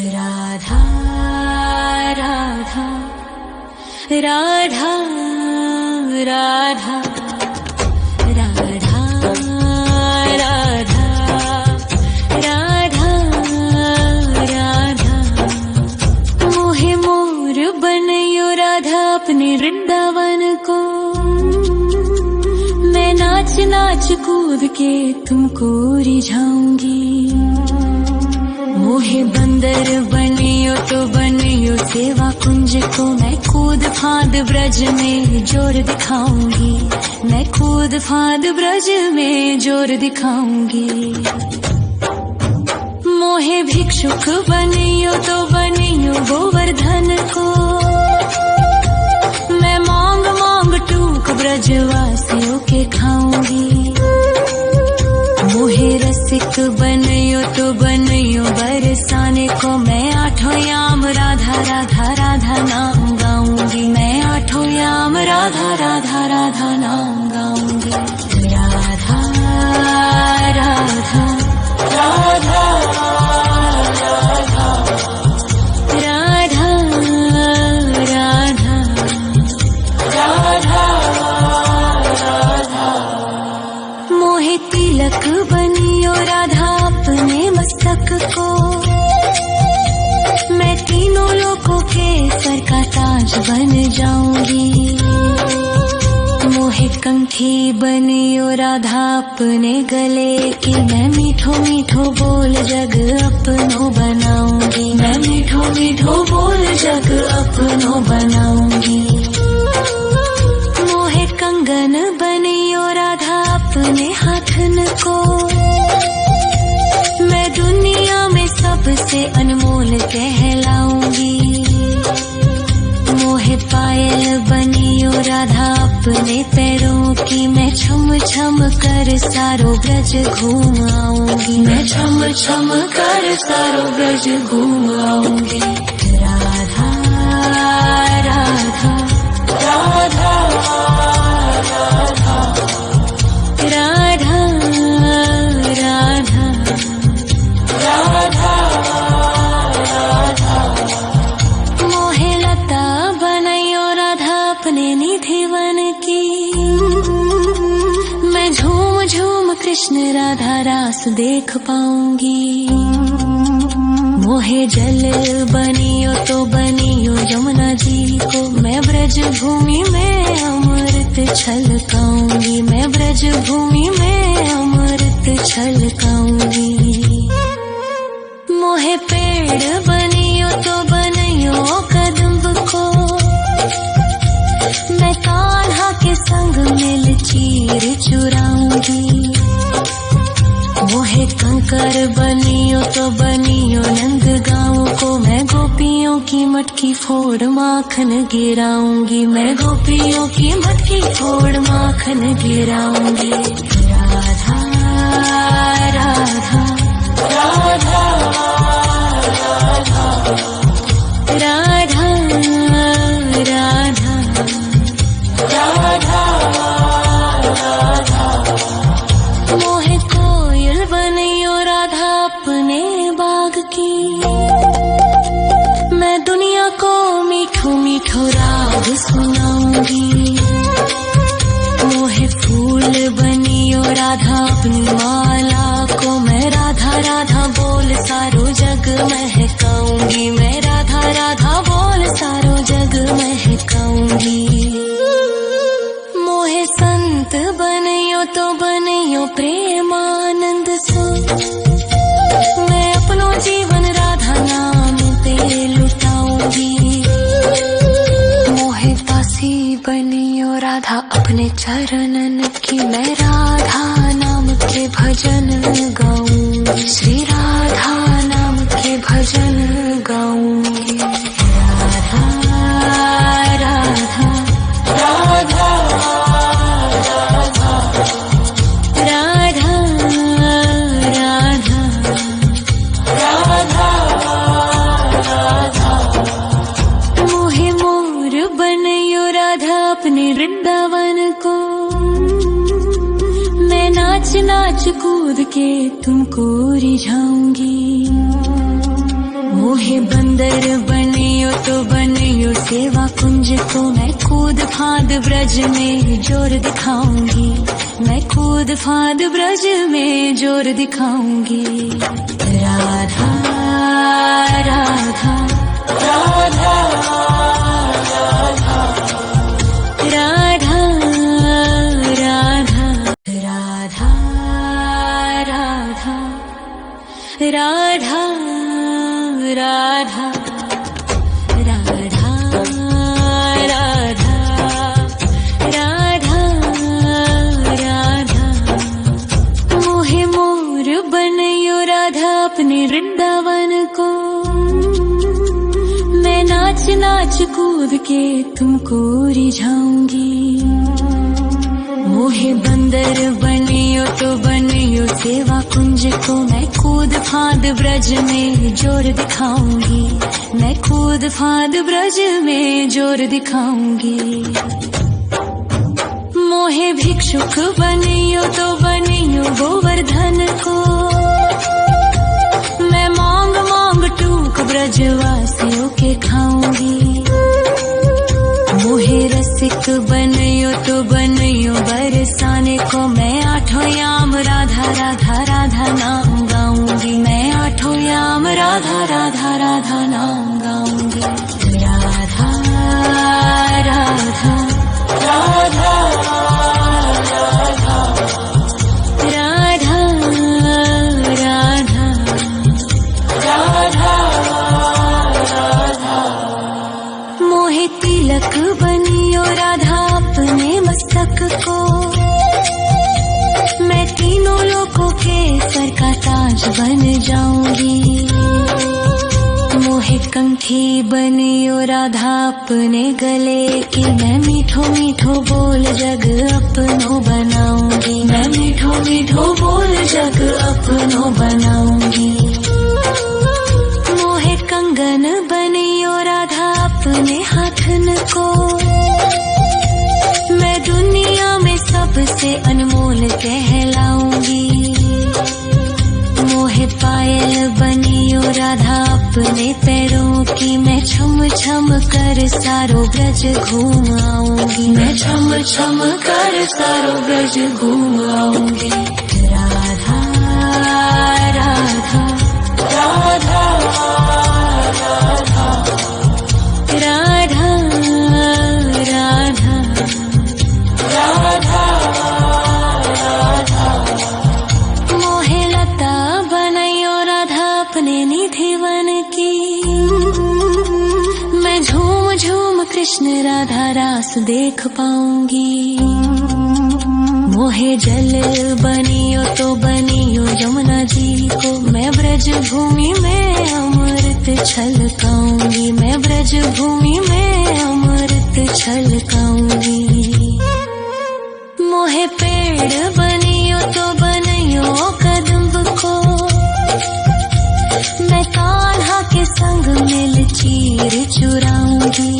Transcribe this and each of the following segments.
राधा राधा राधा राधा राधा राधा राधा राधा मोहे मोर बनयो राधा अपने वृंदावन को। मैं नाच नाच कूद के तुमको रिझाऊंगी। मोहे बंदर बनियो तो बनियो सेवा कुंज को। मैं कूद फांद ब्रज में जोर दिखाऊंगी। मैं कूद फांद ब्रज में जोर दिखाऊंगी। मोहे भिक्षुक बनियो तो बनियो गोवर्धन को। मैं मांग मांग टूक ब्रजवासियों के खाऊंगी। मोहे रसिक बनियो तो बनियो बरसाने को। मैं आठों याम राधा राधा राधा नाम गाऊंगी। मैं आठों याम राधा राधा राधा नाम गाऊंगी। राधा राधा राधा राधा राधा राधा राधा मोहे तिलक बनियो राधा अपने मस्तक को। मैं तीनों लोगों के सर का ताज बन जाऊंगी। मोहे कंठी बनियो राधा अपने गले की। मैं मीठो मीठो बोल जग अपनो बनाऊंगी। मैं मीठो मीठो बोल जग अपनो बनाऊंगी। मोहे कंगन बनियो राधा अपने हाथन को। मैं दुनिया में सबसे अनमोल कहलाऊंगी। मोहे पायल बनियो राधा अपने पैरों की। मैं छम छम कर सारो ब्रज घूम आऊंगी। मैं छम छम कर सारो ब्रज घूम आऊंगी। राधा राधा राधा राधा राधा राधा राधा राधा मोहे लता बनयो राधा अपने निधिवन की। मैं झूम झूम कृष्ण राधा रास देख पाऊंगी। मोहे जल बनियो तो बनियो यमुना जी को। मैं ब्रज भूमि में अमृत छलकाऊंगी। मैं ब्रज भूमि में अमृत छलकाऊंगी। मोहे पेड़ बनियो तो बनियो कदम्ब को। मैं कान्हा के संग मिल चीर चुराऊंगी। मोहे कंकर बनियो तो बनियो नंद गाँव को। मैं गोपियों की मटकी फोड़ माखन गिराऊंगी। मैं गोपियों की मटकी फोड़ माखन गिराऊंगी। राधा राधा राधा राधा राधा राधा राधा मोहे कोयल बनियो राधा अपने बाग की। मैं दुनिया को मीठो मीठो राग सुनाऊंगी। मोहे फूल बनियो राधा अपनी माला को। मैं राधा राधा बोल सारो जग महकाऊंगी। मैं राधा राधा बोल सारो जग महकाऊंगी। मोहे संत बनियो तो बनियो प्रेमानंद सो। मैं अपनो जीवन राधा नाम पे लुटाऊंगी। मोहे दासी बनियो राधा अपने चरणन की। मैं राधा नाम के भजन गाऊंगी। श्री राधा नाम के भजन गाऊंगी। राधा राधा राधा राधा राधा राधा राधा मोहे मोर बनयो राधा अपने वृंदावन को। मैं नाच नाच कूद के तुमको रिझाऊंगी। मोहे मोहे बंदर बनियो तो बनियो सेवा कुंज को मैं कूद फांद ब्रज में जोर दिखाऊंगी, मैं कूद फांद ब्रज में जोर दिखाऊंगी। राधा राधा राधा राधा राधा राधा राधा राधा राधा राधा राधा राधा राधा मोहे मोर बनयो राधा अपने वृंदावन को, मैं नाच नाच कूद के तुमको रिझाऊंगी। मोहे बंदर बनियो तो बनियो सेवा कुंज को मैं कूद फांद ब्रज में जोर दिखाऊंगी, मैं कूद फांद ब्रज में जोर दिखाऊंगी। मोहे भिक्षुक बनियो तो बनियो गोवर्धन को, मैं मांग मांग टूक ब्रजवासियों के खाऊंगी। मोहे रसिक बनियो तो बनियो बरसाने को, मैं आठों याम राधा राधा राधा नाम गाऊंगी, मैं आठों याम राधा राधा राधा नाम गाऊंगी। राधा राधा राधा राधा राधा राधा राधा मोहे तिलक बनियो राधा अपने मस्तक को, मैं तीनों लोगों के सर का ताज बन जाऊंगी। मोहे कंठी बनियो राधा अपने गले की, मैं मीठो मीठो बोल जग अपनो बनाऊंगी, मैं मीठो मीठो बोल जग अपनो बनाऊंगी। मोहे कंगन बनियो राधा अपने हाथन को, मैं दुनिया में सबसे अनमोल कहलाऊंगी। मोहे पायल बनियो राधा अपने पैरों की, मैं छम छम कर सारो ब्रज घूम आऊंगी, मैं छम छम कर सारो ब्रज घूम आऊंगी। राधा राधा राधा राधा राधा राधा राधा मोहे लता बनयो राधा अपने निधि वन की, मैं झूम झूम कृष्ण राधा रास देख पाऊंगी। मोहे जल बनियो तो बनियो यमुना जी को, मैं ब्रज भूमि में अमृत छलकाऊंगी, मैं ब्रज भूमि में अमृत छलकाऊंगी। मोहे पेड़ बनियो तो बनियो कदम्ब को, मैं कान्हा के संग मिल चीर चुराऊंगी।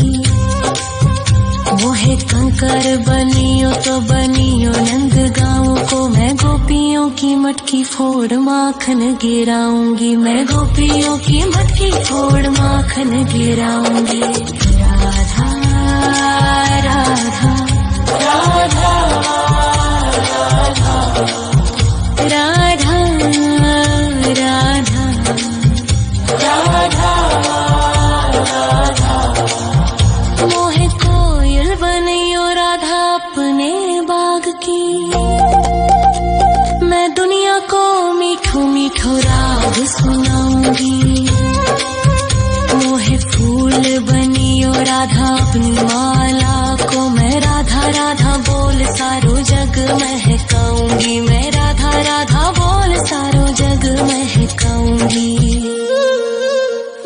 मोहे कंकर बनियो तो बनियो नंद गाँव को, मैं गोपियों की मटकी फोड़ माखन गिराऊंगी, मैं गोपियों की मटकी फोड़ माखन गिराऊंगी। राधा राधा राधा राधा राधा राधा राधा मोहे कोयल बनियो राधा अपने बाग की, मैं दुनिया को मीठो मीठो राग सुनाऊंगी। मोहे फूल बनियो राधा अपनी माला को, मैं राधा राधा बोल सारो जग महकाऊंगी, मैं राधा राधा बोल सारो जग महकाऊंगी।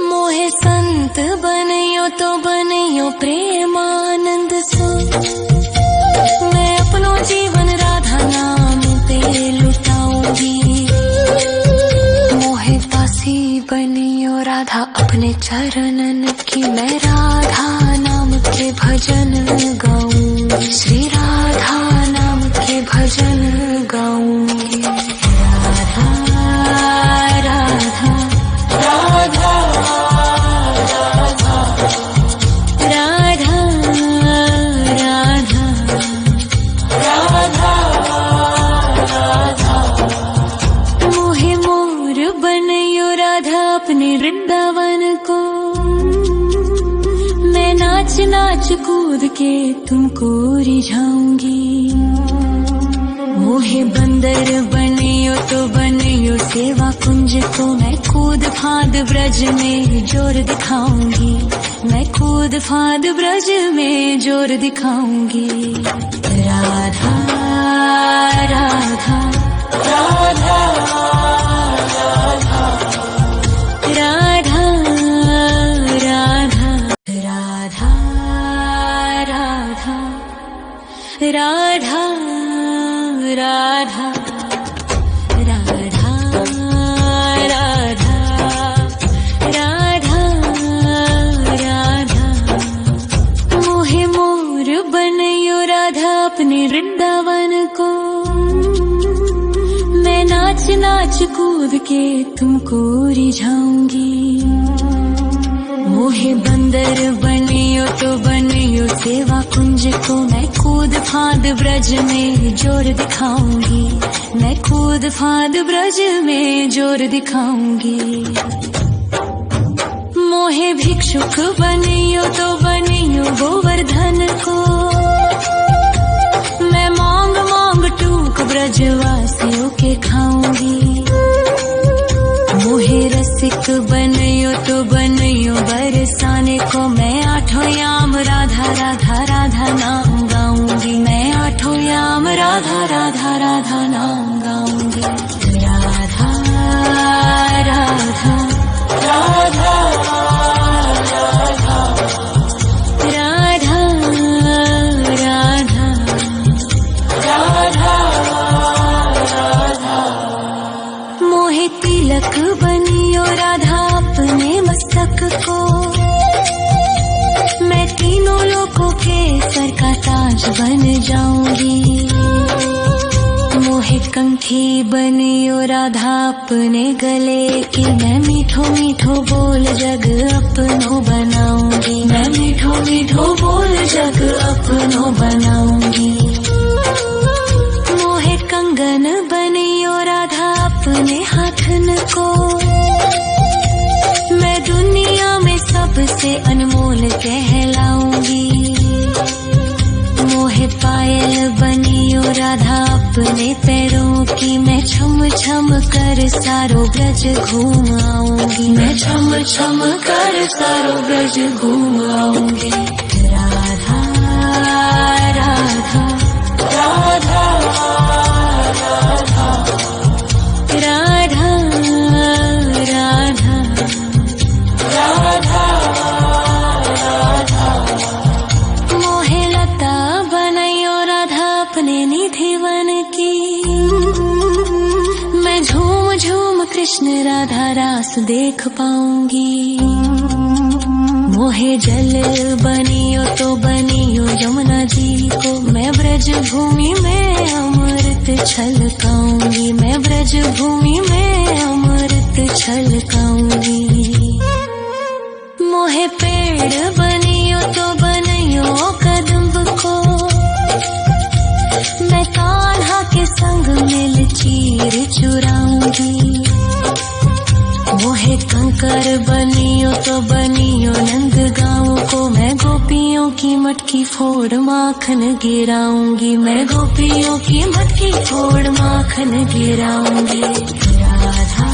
मोहे संत बनियो तो बनियो प्रेमानंद सो, मैं अपनो जीवन राधा नाम पे लुटाऊंगी। मोहे दासी बनियो राधा अपने चरणन की, मैं राधा नाम के भजन गाऊंगी, श्री राधा नाम के भजन गाऊंगी। राधा राधा राधा वृंदावन को। मैं नाच नाच कूद के तुमको रिझाऊंगी। मोहे बंदर बनियो तो बनियो सेवा कुंज को। मैं कूद फांद ब्रज में जोर दिखाऊंगी। मैं कूद फांद ब्रज में जोर दिखाऊंगी। राधा राधा राधा राधा राधा राधा राधा राधा राधा राधा राधा राधा राधा। मोहे मोर बनयो राधा अपने वृंदावन को। मैं नाच नाच कूद के तुमको रिझाऊंगी। मोहे बंदर बनियो तो बनियो सेवा कुंज को। मैं कूद फांद ब्रज में जोर दिखाऊंगी। मैं कूद फांद ब्रज में जोर दिखाऊंगी। मोहे भिक्षुक बनियो तो बनियो गोवर्धन को। मैं मांग मांग टूक ब्रजवासियों के खाऊंगी। मोहे रसिक बनियो तो बनियो बरसाने को। मैं आठों याम राधा राधा राधा नाम गाऊंगी। मैं आठों याम राधा राधा राधा नाम गाऊंगी। राधा राधा राधा राधा राधा राधा राधा। मोहे तिलक बनियो राधा अपने मस्तक को। मैं तीनों लोगों के सर का ताज बन जाऊंगी। मोहे कंठी बनियो राधा अपने गले की। मैं मीठो मीठो बोल जग अपनो बनाऊंगी। मैं मीठो मीठो बोल जग अपनो बनाऊंगी। मोहे कंगन बनियो राधा अपने हाथन को। मैं दुनिया में सबसे अनमोल कहलाऊंगी। मोहे पायल बनियो राधा अपने पैरों की। मैं छम छम कर सारो ब्रज घूम आऊंगी। मैं छम छम कर सारो ब्रज घूम आऊंगी। राधा राधा राधा राधा राधा राधा राधा राधा। मोहे लता बनयो राधा अपने निधि वन की। मैं झूम झूम कृष्ण राधा रास देख पाऊंगी। मोहे जल बनियो तो बनियो यमुना जी को। मैं ब्रज भूमि में अमृत छलकाऊंगी। मैं ब्रज भूमि में अमृत छलकाऊंगी। मोहे पेड़ बनियो तो बनियो कदम्ब को। मैं कान्हा के संग मिल चीर चुराऊंगी। मोहे कंकर बनियो तो बनियो नंद गाँव को। मैं गोपियों की मटकी फोड़ माखन गिराऊंगी। मैं गोपियों की मटकी फोड़ माखन गिराऊंगी। राधा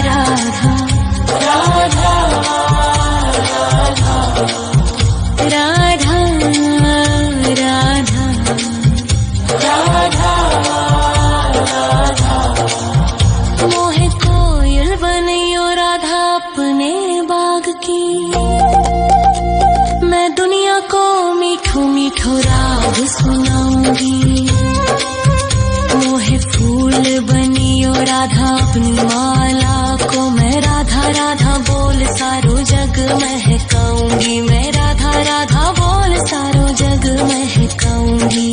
राधा राधा राधा राधा राधा राधा। मोहे कोयल बनियो राधा अपने बाग की। मैं दुनिया को मीठो मीठो राग सुनाऊंगी। मोहे फूल बनियो राधा अपनी माला को। मैं राधा राधा बोल सारो जग महकाऊंगी। मैं राधा राधा बोल सारो जग महकाऊंगी।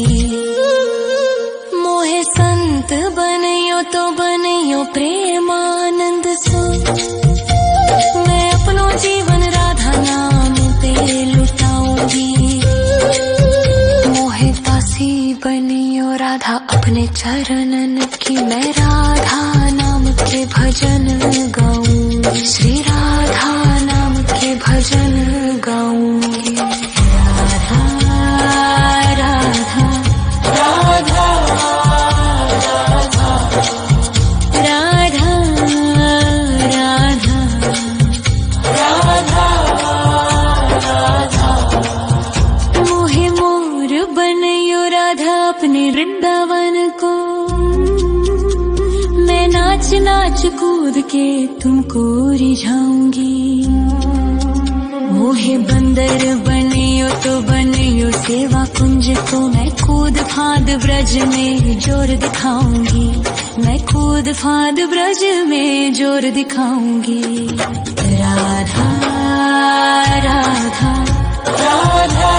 मोहे संत बनियो तो बनियो प्रेमानंद सो। मैं अपनो जीवन राधा नाम पे लुटाऊंगी। मोहे दासी बनियो राधा अपने चरणन की। मैं राधा नाम के भजन गाऊंगी। श्री राम के तुमको रिझाऊंगी। मोहे बंदर बनियो तो बनियो सेवा कुंज को, मैं कूद फाद ब्रज में जोर दिखाऊंगी। मैं कूद फाद ब्रज में जोर दिखाऊंगी। राधा राधा राधा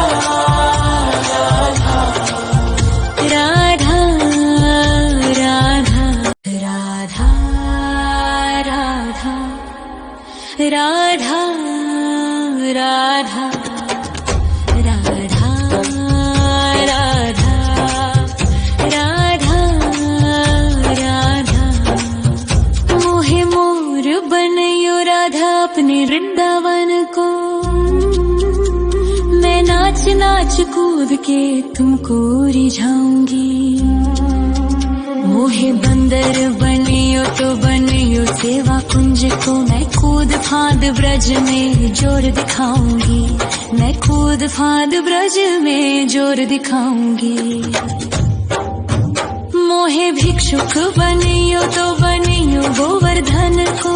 राधा राधा राधा राधा राधा राधा राधा राधा राधा राधा मोहे मोर बनयो राधा अपने वृंदावन को। मैं नाच नाच कूद के तुमको रिझाऊंगी। मोहे बंदर बनियो तो बनियो सेवा कुंज को, मैं कूद फाद ब्रज में जोर दिखाऊंगी। मैं कूद फाद ब्रज में जोर दिखाऊंगी। मोहे भिक्षुक बनियो तो बनियो गोवर्धन को,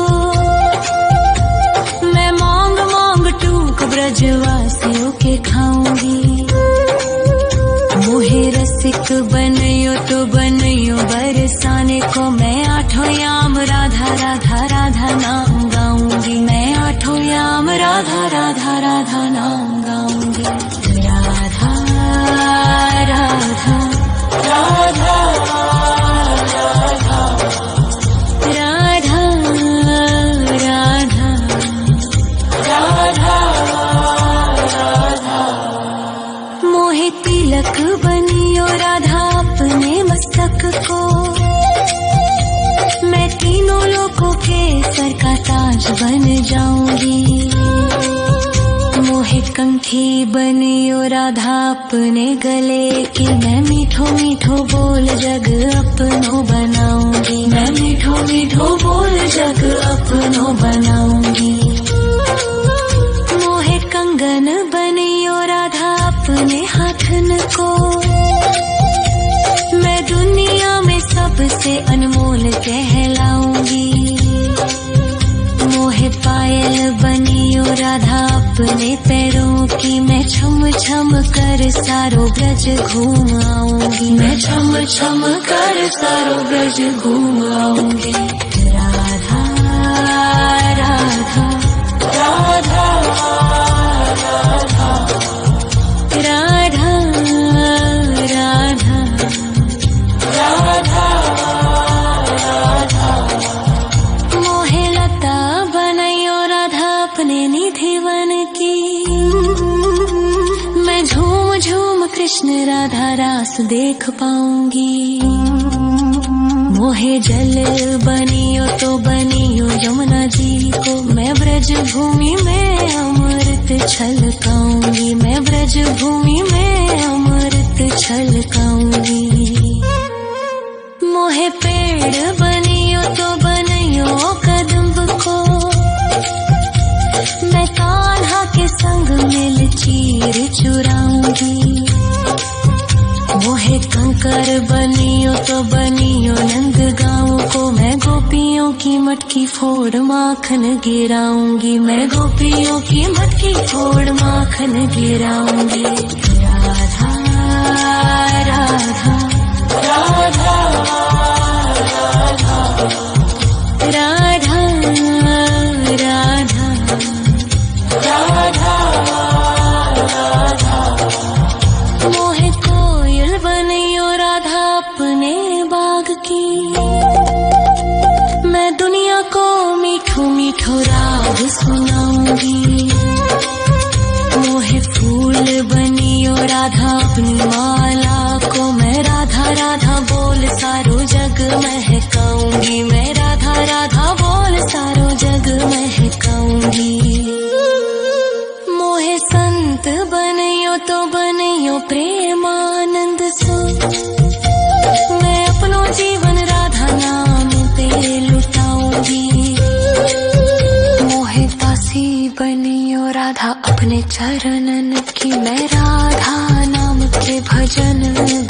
मैं मांग मांग टूक ब्रजवासियों के खाऊंगी। मोहे रसिक बनियो तो बनियो बरसाने को, मैं आठों याम राधा राधा राधा नाम गाऊंगी। मैं आठों याम राधा राधा राधा नाम गाऊंगी। राधा राधा राधा राधा राधा राधा राधा मोहे तिलक बनियो राधा अपने मस्तक को, मैं तीनों लोगों के सर का ताज बन जाऊंगी। मोहे कंठी बनियो राधा अपने गले की, मैं मीठो मीठो बोल जग अपनो बनाऊंगी। मैं मीठो मीठो बोल जग अपनो बनाऊंगी। मोहे कंगन बनियो राधा अपने हाथन को, मैं दुनिया में सबसे अनमोल कहलाऊंगी। मोहे पायल बनियो राधा अपने पैरों की, मैं छम छम कर सारो ब्रज घूम आऊंगी। मैं छम छम कर सारो ब्रज घूम आऊंगी। राधा राधा राधा राधा राधा राधा राधा राधा मोहे लता बनयो राधा अपने निधि वन की, मैं झूम झूम कृष्ण राधा रास देख पाऊंगी। मोहे जल बनियो तो बनियो यमुना जी को, मैं ब्रज भूमि में अमृत छलकाऊंगी। मैं ब्रज भूमि में अमृत छलकाऊंगी। मोहे पेड़ बनियो तो बनियो कदम्ब को, मैं कान्हा के संग मिल चीर चुराऊंगी। मोहे कंकर बनियो तो बनियो नंद गाँव को, मैं गोपियों की मटकी फोड़ माखन गिराऊंगी। मैं गोपियों की मटकी फोड़ माखन गिराऊंगी। राधा राधा राधा राधा राधा राधा राधा मोहे कोयल बनियो राधा अपने बाग की, मैं दुनिया को मीठो मीठो राग सुनाऊंगी। मोहे फूल बनियो राधा अपनी माला को, मैं राधा राधा बोल सारो जग महकाऊंगी। मैं राधा राधा बोल सारो जग महकाऊंगी। मोहे संत बनियो तो बनियो प्रेमानंद सो, मैं अपनो जीवन राधा नाम पे लुटाऊंगी। मोहे दासी बनियो राधा अपने चरणन की, मैं राधा नाम के भजन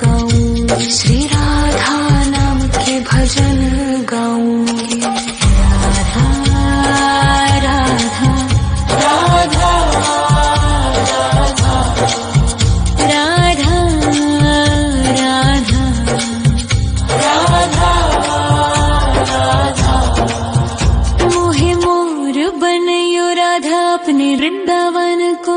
गाऊंगी। श्री राधा नाम के भजन गाऊंगी। राधा अपने वृंदावन को।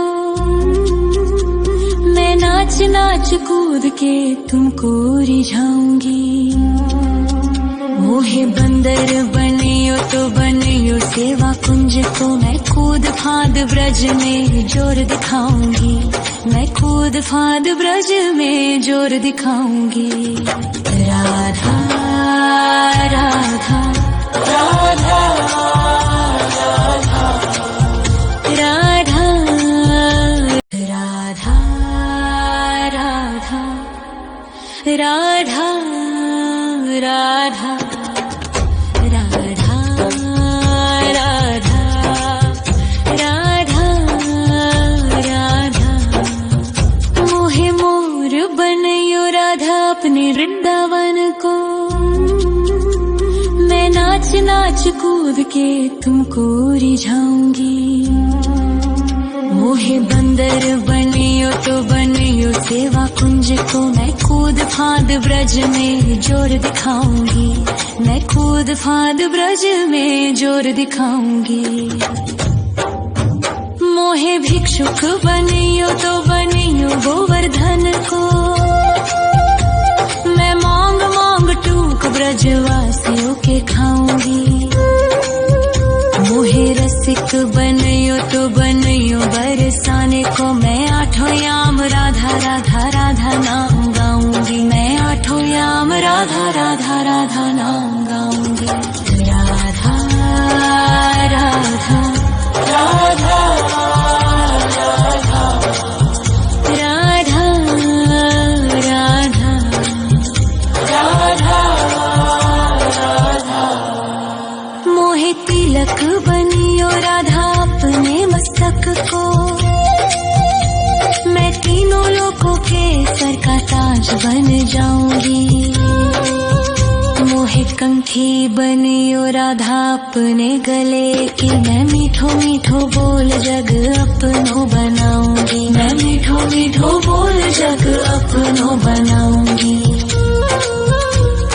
मैं नाच नाच कूद के तुमको रिझाऊंगी। मोहे बंदर बनियो तो बनियो सेवा कुंज को। मैं कूद फाद ब्रज में जोर दिखाऊंगी। मैं कूद फाद ब्रज में जोर दिखाऊंगी। राधा राधा राधा राधा राधा राधा राधा राधा राधा राधा राधा राधा। मोहे मोर बनयो राधा अपने वृंदावन को। मैं नाच नाच कूद के तुमको रिझाऊंगी। मोहे बंदर बनियो तो बनियो सेवा कुंज को। मैं कूद फाद ब्रज में जोर दिखाऊंगी। मैं कूद फाद ब्रज में जोर दिखाऊंगी। मोहे भिक्षुक बनियो तो बनियो गोवर्धन को। मैं मांग मांग टूक ब्रजवासियों के खाऊंगी। मोहे रसिक बनियो तो बनियो बरसाने को। मैं आठों याम राधा राधा राधा नाम गाऊंगी। मैं आठों याम राधा राधा राधा नाम गाऊंगी। राधा राधा राधा राधा राधा राधा राधा राधा। मोहे तिलक बनियो राधा अपने मस्तक को। मैं तीनों लोगों के सर का ताज बन जाऊंगी। मोहे कंठी बनियो राधा अपने गले की। मैं मीठो मीठो बोल जग अपनो बनाऊंगी। मैं मीठो मीठो बोल जग अपनो बनाऊंगी।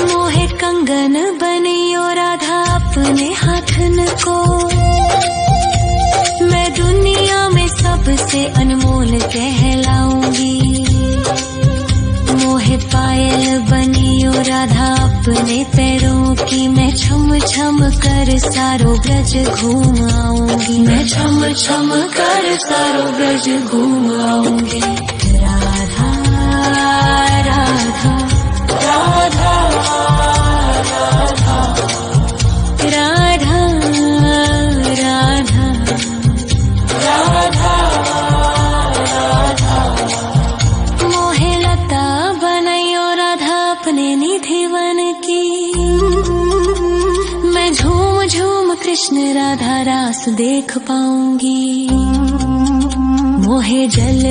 मोहे कंगन बनियो राधा अपने हाथन को। मैं दुनिया में सबसे अनमोल कहलाऊंगी। मोहे पायल बनियो राधा अपने पैरों की। मैं छम छम कर सारो ब्रज घूम आऊंगी। मैं छम छम कर सारो ब्रज घूम आऊंगी। राधा राधा राधा राधा राधा राधा राधा राधा। मोहे लता बनयो राधा अपने निधिवन की। मैं झूम झूम कृष्ण राधा रास देख पाऊंगी। मोहे जल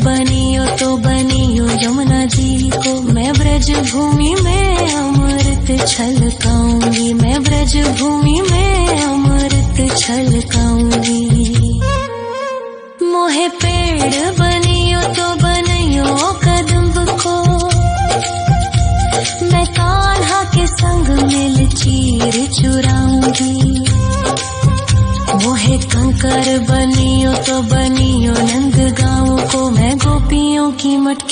बनियो तो बनियो यमुना जी को। मैं ब्रज भूमि में अमृत छलकाऊंगी। मैं ब्रज भूमि में अमृत छलकाऊंगी। मोहे पेड़ बनियो तो बनियो कदम्ब को। मैं कान्हा के संग मिल चीर चुराऊंगी। मोहे कंकर बनियो तो बनियो नंद गाँव को। मैं गोपियों की मटकी